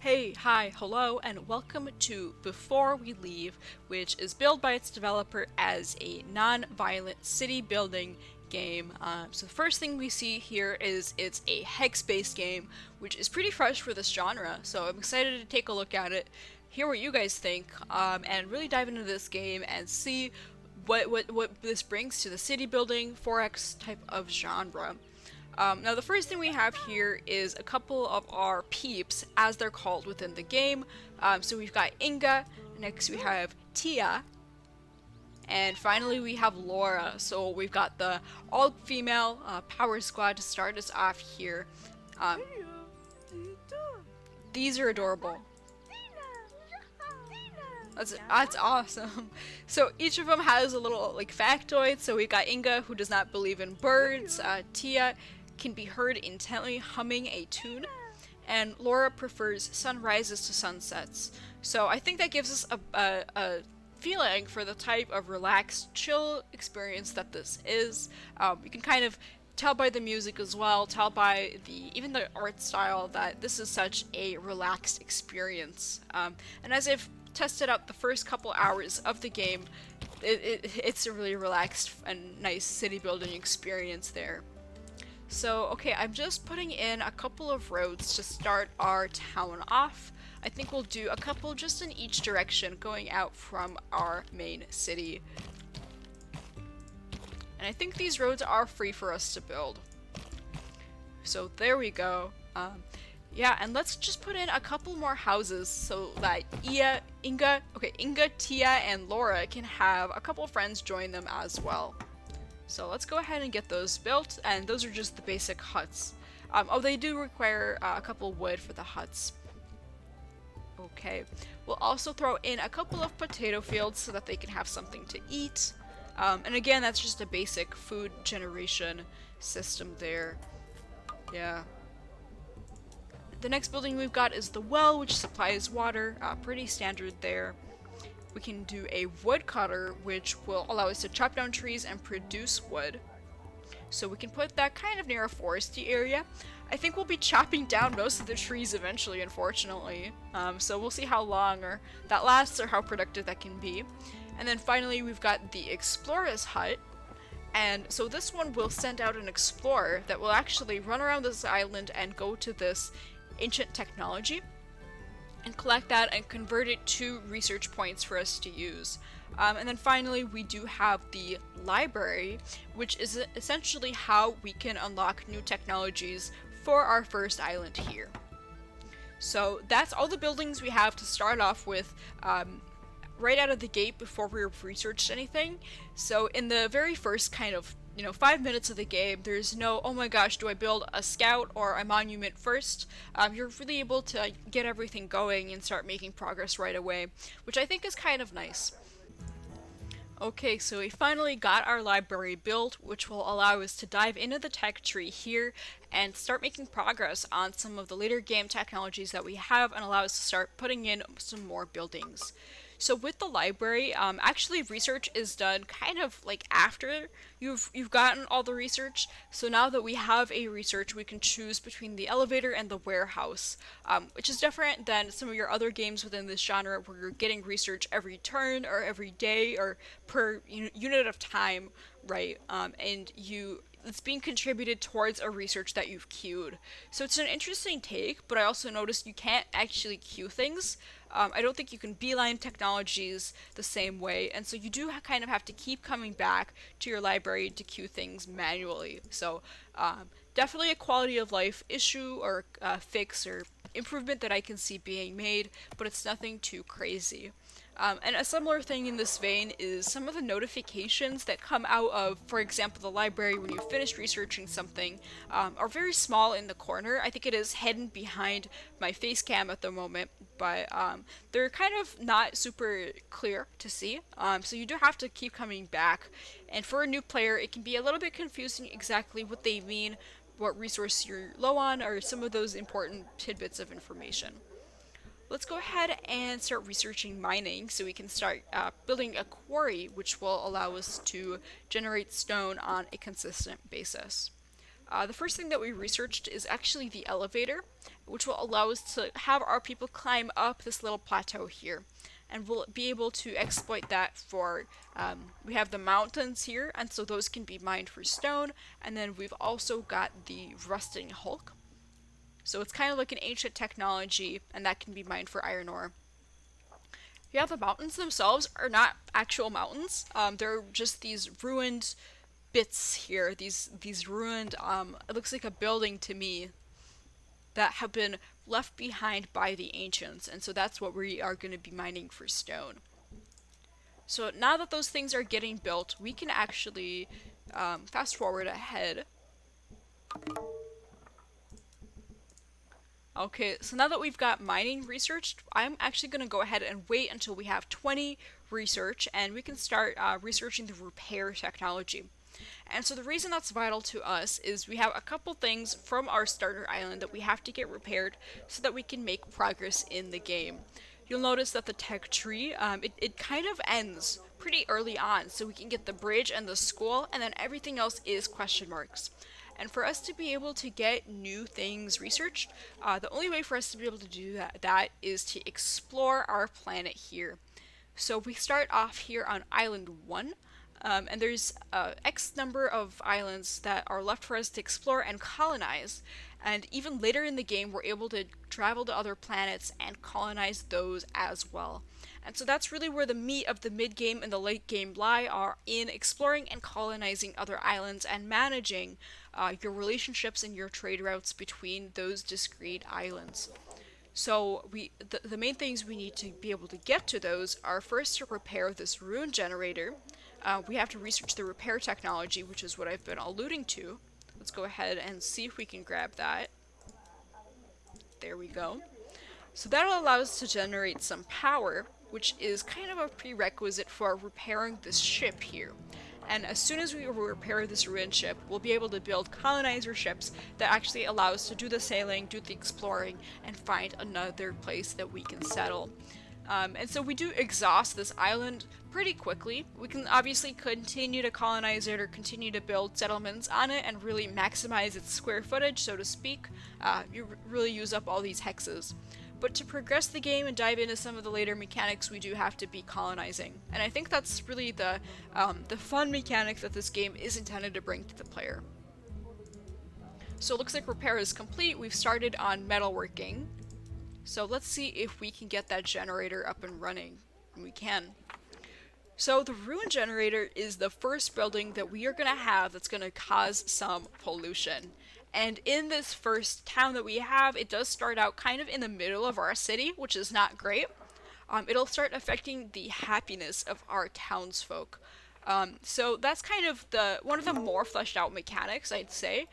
Hey, hi, hello, and welcome to Before We Leave, which is billed by its developer as a non-violent city building game. So the first thing we see here is it's a hex-based game, which is pretty fresh for this genre, so I'm excited to take a look at it, hear what you guys think, and really dive into this game and see what this brings to the city building 4X type of genre. Now the first thing we have here is a couple of our peeps, as they're called within the game. So we've got Inga, next we have Tia, and finally we have Laura. So we've got the all-female power squad to start us off here. These are adorable. That's awesome. So each of them has a little like factoid. So we've got Inga, who does not believe in birds. Tia can be heard intently humming a tune, and Laura prefers sunrises to sunsets. So I think that gives us a feeling for the type of relaxed, chill experience that this is. You can kind of tell by the music as well, tell by even the art style that this is such a relaxed experience. And as I've tested out the first couple hours of the game, it's a really relaxed and nice city building experience there. So, okay, I'm just putting in a couple of roads to start our town off. I think we'll do a couple just in each direction going out from our main city. And I think these roads are free for us to build. So there we go. Yeah, and let's just put in a couple more houses so that Inga, Tia, and Laura can have a couple friends join them as well. So let's go ahead and get those built, and those are just the basic huts. Oh, they do require a couple wood for the huts. Okay, we'll also throw in a couple of potato fields so that they can have something to eat. And again, that's just a basic food generation system there. Yeah. The next building we've got is the well, which supplies water, pretty standard there. We can do a woodcutter, which will allow us to chop down trees and produce wood. So we can put that kind of near a foresty area. I think we'll be chopping down most of the trees eventually, unfortunately. So we'll see how long that lasts or how productive that can be. And then finally we've got the explorer's hut. And so this one will send out an explorer that will actually run around this island and go to this ancient technology and collect that and convert it to research points for us to use. And then finally we do have the library, which is essentially how we can unlock new technologies for our first island here. So that's all the buildings we have to start off with right out of the gate before we've researched anything. So in the very first kind of 5 minutes of the game, there's no, oh my gosh, do I build a scout or a monument first? You're really able to get everything going and start making progress right away, which I think is kind of nice. Okay, so we finally got our library built, which will allow us to dive into the tech tree here and start making progress on some of the later game technologies that we have and allow us to start putting in some more buildings. So with the library, actually research is done kind of like after you've gotten all the research. So now that we have a research, we can choose between the elevator and the warehouse, which is different than some of your other games within this genre where you're getting research every turn or every day or per unit of time, right? And it's being contributed towards a research that you've queued. So it's an interesting take, but I also noticed you can't actually queue things. I don't think you can beeline technologies the same way, and so you do kind of have to keep coming back to your library to queue things manually. So definitely a quality of life issue or fix or improvement that I can see being made, but it's nothing too crazy. And a similar thing in this vein is some of the notifications that come out of, for example, the library when you finish researching something are very small in the corner. I think it is hidden behind my face cam at the moment, but they're kind of not super clear to see. So you do have to keep coming back. And for a new player, it can be a little bit confusing exactly what they mean, what resource you're low on, or some of those important tidbits of information. Let's go ahead and start researching mining so we can start building a quarry, which will allow us to generate stone on a consistent basis. The first thing that we researched is actually the elevator, which will allow us to have our people climb up this little plateau here. And we'll be able to exploit that for, we have the mountains here, and so those can be mined for stone, and then we've also got the rusting hulk. So it's kind of like an ancient technology, and that can be mined for iron ore. Yeah, the mountains themselves are not actual mountains. They're just these ruined bits here. These ruined, it looks like a building to me, that have been left behind by the ancients, and so that's what we are going to be mining for stone. So now that those things are getting built, we can actually fast forward ahead. Okay, so now that we've got mining researched, I'm actually going to go ahead and wait until we have 20 research, and we can start researching the repair technology. And so the reason that's vital to us is we have a couple things from our starter island that we have to get repaired so that we can make progress in the game. You'll notice that the tech tree, it kind of ends pretty early on, so we can get the bridge and the school, and then everything else is question marks. And for us to be able to get new things researched, the only way for us to be able to do that is to explore our planet here. So we start off here on Island 1, and there's X number of islands that are left for us to explore and colonize. And even later in the game, we're able to travel to other planets and colonize those as well. And so that's really where the meat of the mid-game and the late game lie, are in exploring and colonizing other islands and managing your relationships and your trade routes between those discrete islands. So the main things we need to be able to get to those are first to repair this rune generator. We have to research the repair technology, which is what I've been alluding to. Let's go ahead and see if we can grab that. There we go. So that'll allow us to generate some power, which is kind of a prerequisite for repairing this ship here. And as soon as we repair this ruined ship, we'll be able to build colonizer ships that actually allow us to do the sailing, do the exploring, and find another place that we can settle. And so we do exhaust this island pretty quickly. We can obviously continue to colonize it or continue to build settlements on it and really maximize its square footage, so to speak. You really use up all these hexes. But to progress the game and dive into some of the later mechanics, we do have to be colonizing. And I think that's really the fun mechanic that this game is intended to bring to the player. So it looks like repair is complete. We've started on metalworking. So let's see if we can get that generator up and running. And we can. So the ruin generator is the first building that we are going to have that's going to cause some pollution. And in this first town that we have, it does start out kind of in the middle of our city, which is not great. It'll start affecting the happiness of our townsfolk. So that's kind of one of the more fleshed out mechanics, I'd say,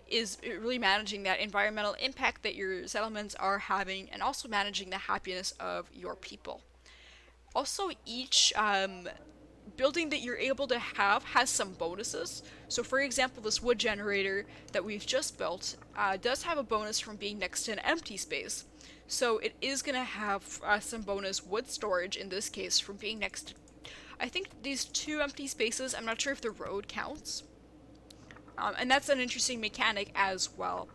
is really managing that environmental impact that your settlements are having, and also managing the happiness of your people. Also, each building that you're able to have has some bonuses. So for example, this wood generator that we've just built does have a bonus from being next to an empty space. So it is going to have some bonus wood storage in this case from being next to, I think, these two empty spaces. I'm not sure if the road counts. And that's an interesting mechanic as well.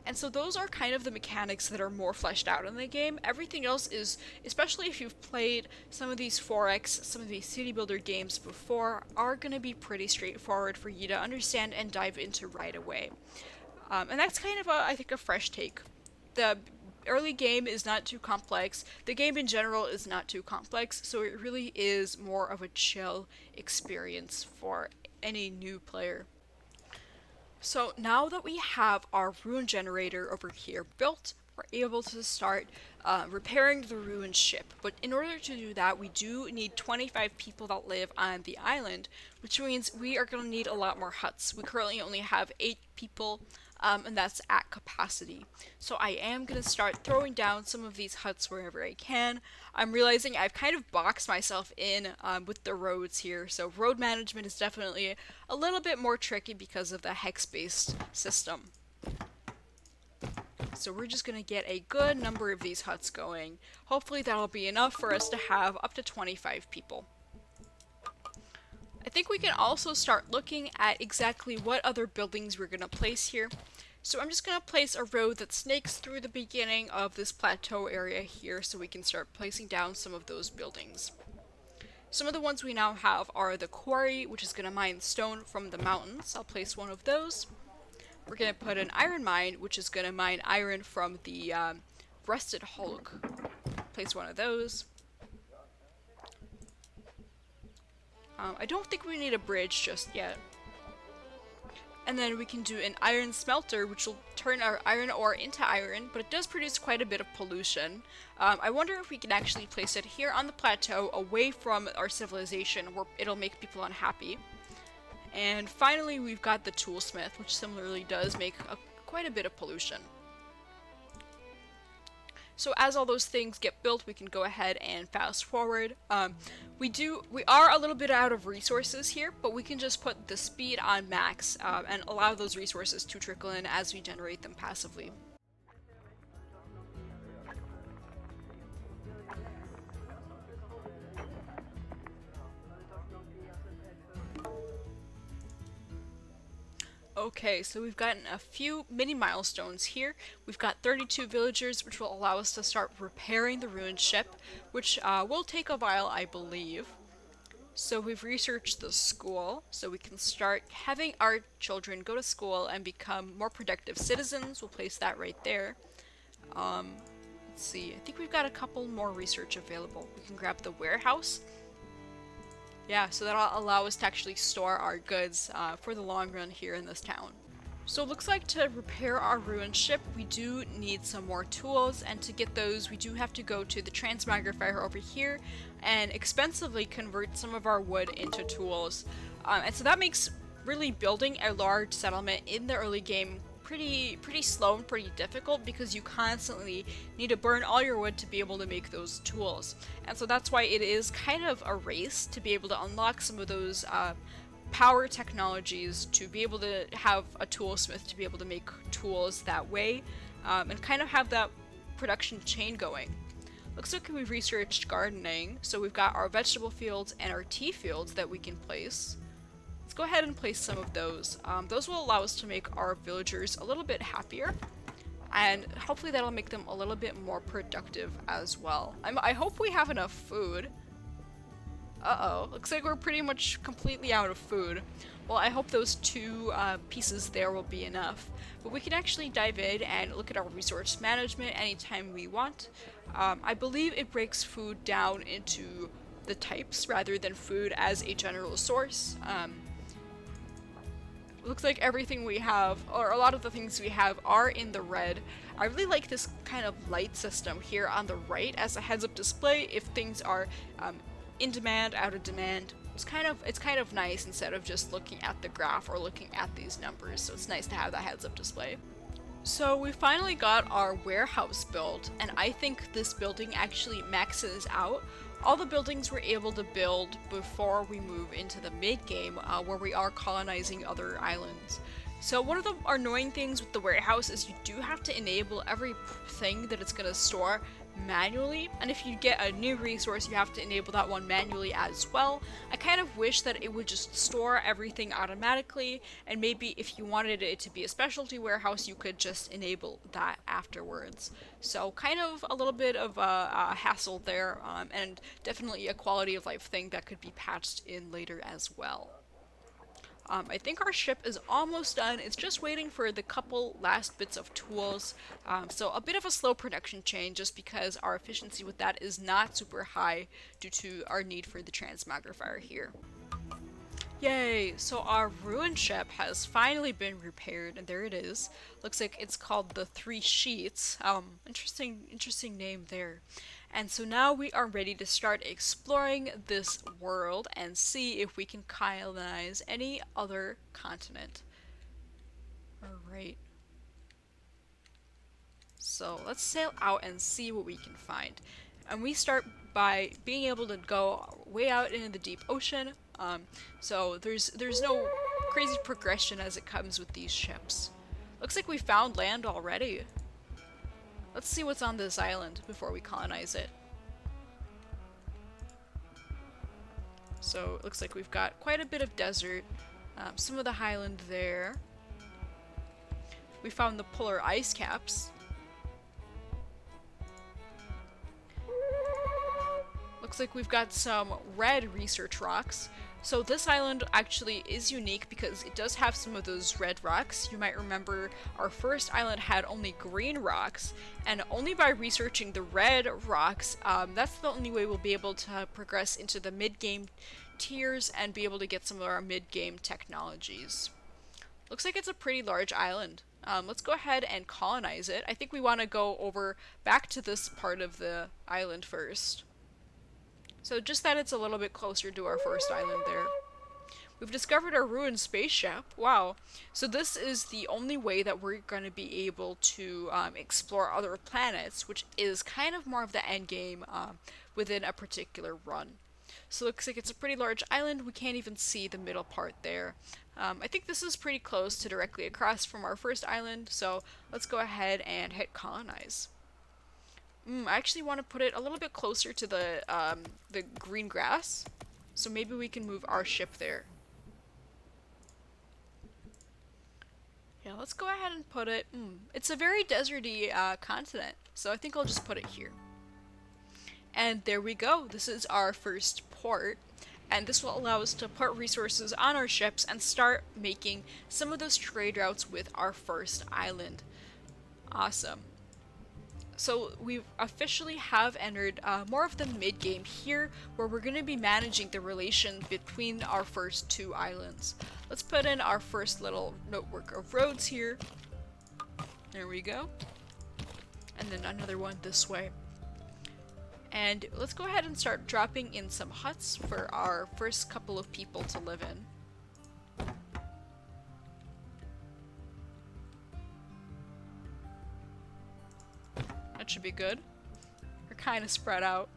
And so those are kind of the mechanics that are more fleshed out in the game. Everything else is, especially if you've played some of these 4X, some of these city builder games before, are going to be pretty straightforward for you to understand and dive into right away. And that's kind of, I think, a fresh take. The early game is not too complex. The game in general is not too complex, so it really is more of a chill experience for any new player. So now that we have our ruin generator over here built, we're able to start repairing the ruined ship. But in order to do that, we do need 25 people that live on the island, which means we are going to need a lot more huts. We currently only have 8 people, and that's at capacity. So I am going to start throwing down some of these huts wherever I can. I'm realizing I've kind of boxed myself in with the roads here, so road management is definitely a little bit more tricky because of the hex-based system. So we're just going to get a good number of these huts going. Hopefully that'll be enough for us to have up to 25 people. I think we can also start looking at exactly what other buildings we're going to place here. So I'm just going to place a road that snakes through the beginning of this plateau area here so we can start placing down some of those buildings. Some of the ones we now have are the quarry, which is going to mine stone from the mountains. I'll place one of those. We're going to put an iron mine, which is going to mine iron from the rusted hulk. Place one of those. I don't think we need a bridge just yet. And then we can do an iron smelter, which will turn our iron ore into iron, but it does produce quite a bit of pollution. I wonder if we can actually place it here on the plateau, away from our civilization, where it'll make people unhappy. And finally, we've got the toolsmith, which similarly does make quite a bit of pollution. So as all those things get built, we can go ahead and fast forward. We are a little bit out of resources here, but we can just put the speed on max and allow those resources to trickle in as we generate them passively. Okay, so we've gotten a few mini milestones here. We've got 32 villagers, which will allow us to start repairing the ruined ship, which will take a while, I believe. So we've researched the school, so we can start having our children go to school and become more productive citizens. We'll place that right there. Let's see, I think we've got a couple more research available. We can grab the warehouse. Yeah, so that'll allow us to actually store our goods for the long run here in this town. So it looks like to repair our ruined ship, we do need some more tools, and to get those, we do have to go to the transmagrifier over here and expensively convert some of our wood into tools. And so that makes really building a large settlement in the early game pretty slow and pretty difficult, because you constantly need to burn all your wood to be able to make those tools. And so that's why it is kind of a race to be able to unlock some of those power technologies, to be able to have a toolsmith to be able to make tools that way, and kind of have that production chain going. Looks like we've researched gardening, so we've got our vegetable fields and our tea fields that we can place. Let's go ahead and place some of those. Those will allow us to make our villagers a little bit happier, and hopefully that'll make them a little bit more productive as well. I hope we have enough food. Uh-oh, looks like we're pretty much completely out of food. Well, I hope those two pieces there will be enough. But we can actually dive in and look at our resource management anytime we want. I believe it breaks food down into the types rather than food as a general source. Looks like everything we have, or a lot of the things we have, are in the red. I really like this kind of light system here on the right as a heads-up display if things are in demand, out of demand. It's kind of nice instead of just looking at the graph or looking at these numbers, so it's nice to have that heads-up display. So we finally got our warehouse built, and I think this building actually maxes out all the buildings we're able to build before we move into the mid-game, where we are colonizing other islands. So one of the annoying things with the warehouse is you do have to enable everything that it's going to store manually, and if you get a new resource you have to enable that one manually as well. I kind of wish that it would just store everything automatically, and maybe if you wanted it to be a specialty warehouse you could just enable that afterwards. So kind of a little bit of a hassle there, and definitely a quality of life thing that could be patched in later as well. I think our ship is almost done. It's just waiting for the couple last bits of tools. So a bit of a slow production chain just because our efficiency with that is not super high due to our need for the transmagrifier here. Yay! So our ruined ship has finally been repaired, and there it is. Looks like it's called the Three Sheets. Interesting name there. And so now we are ready to start exploring this world and see if we can colonize any other continent. Alright. So let's sail out and see what we can find. And we start by being able to go way out into the deep ocean. So there's no crazy progression as it comes with these ships. Looks like we found land already. Let's see what's on this island before we colonize it. So it looks like we've got quite a bit of desert, some of the highland there. We found the polar ice caps. Looks like we've got some red research rocks. So this island actually is unique because it does have some of those red rocks. You might remember our first island had only green rocks, and only by researching the red rocks, that's the only way we'll be able to progress into the mid-game tiers and be able to get some of our mid-game technologies. Looks like it's a pretty large island. Let's go ahead and colonize it. I think we want to go over back to this part of the island first. So just that it's a little bit closer to our first island there. We've discovered a ruined spaceship. Wow. So this is the only way that we're going to be able to explore other planets, which is kind of more of the end game within a particular run. So it looks like it's a pretty large island. We can't even see the middle part there. I think this is pretty close to directly across from our first island, so let's go ahead and hit colonize. I actually want to put it a little bit closer to the green grass, so maybe we can move our ship there. Yeah, let's go ahead and put it. It's a very deserty continent, so I think I'll just put it here. And there we go. This is our first port, and this will allow us to put resources on our ships and start making some of those trade routes with our first island. Awesome. So we officially have entered more of the mid-game here, where we're going to be managing the relation between our first two islands. Let's put in our first little network of roads here. There we go. And then another one this way. And let's go ahead and start dropping in some huts for our first couple of people to live in. That should be good. We're kind of spread out.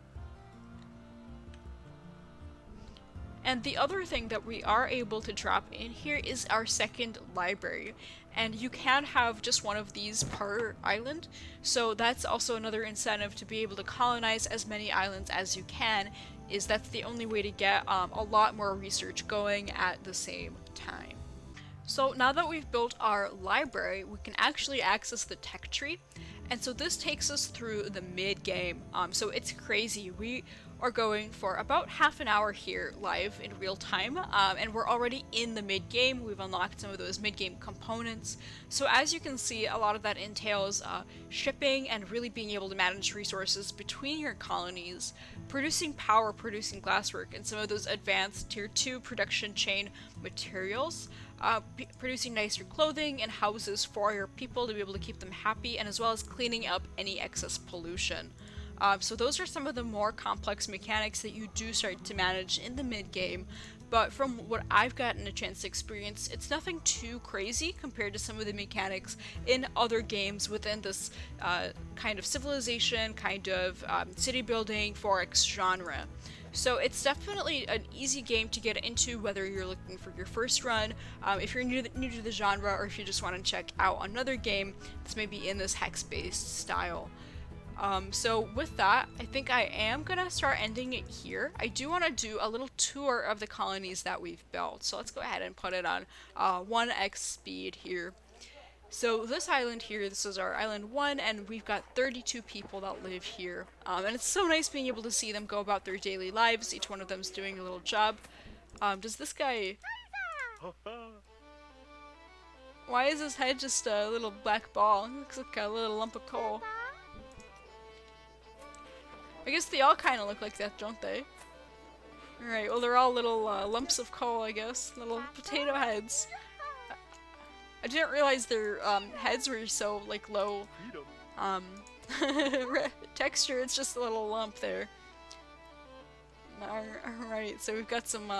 And the other thing that we are able to drop in here is our second library. And you can have just one of these per island, so that's also another incentive to be able to colonize as many islands as you can, is that's the only way to get a lot more research going at the same time. So now that we've built our library, we can actually access the tech tree, and so this takes us through the mid-game. So it's crazy. We are going for about half an hour here live in real time, and we're already in the mid-game. We've unlocked some of those mid-game components. So as you can see, a lot of that entails shipping and really being able to manage resources between your colonies, producing power, producing glasswork, and some of those advanced tier 2 production chain materials, producing nicer clothing and houses for your people to be able to keep them happy, and as well as cleaning up any excess pollution. So those are some of the more complex mechanics that you do start to manage in the mid-game, but from what I've gotten a chance to experience, it's nothing too crazy compared to some of the mechanics in other games within this kind of civilization, kind of city building, forex genre. So it's definitely an easy game to get into, whether you're looking for your first run, if you're new to the genre, or if you just want to check out another game that's maybe in this hex-based style. So with that, I think I am gonna start ending it here. I do want to do a little tour of the colonies that we've built, so let's go ahead and put it on 1x speed here. So this island here, this is our island 1, and we've got 32 people that live here. And it's so nice being able to see them go about their daily lives. Each one of them's doing a little job. Does this guy... Why is his head just a little black ball? It looks like a little lump of coal. I guess they all kind of look like that, don't they? Alright, well they're all little lumps of coal, I guess. Little potato heads. I didn't realize their heads were so, like, low texture. It's just a little lump there. Alright, so we've got some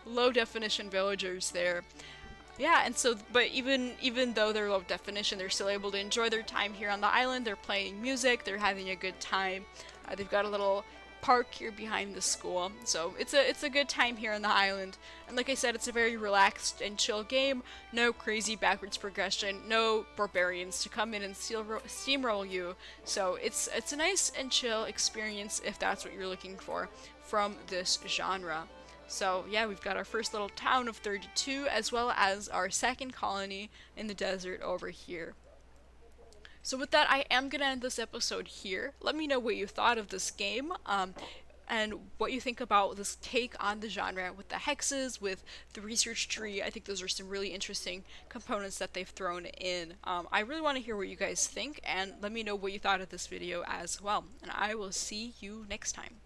low definition villagers there. Yeah, and so, but even though they're low definition, they're still able to enjoy their time here on the island. They're playing music, they're having a good time. They've got a little park here behind the school, so it's a good time here on the island. And like I said, it's a very relaxed and chill game. No crazy backwards progression, no barbarians to come in and steamroll you. So it's a nice and chill experience if that's what you're looking for from this genre. So yeah, we've got our first little town of 32, as well as our second colony in the desert over here. So with that, I am gonna end this episode here. Let me know what you thought of this game, and what you think about this take on the genre with the hexes, with the research tree. I think those are some really interesting components that they've thrown in. I really want to hear what you guys think, and let me know what you thought of this video as well. And I will see you next time.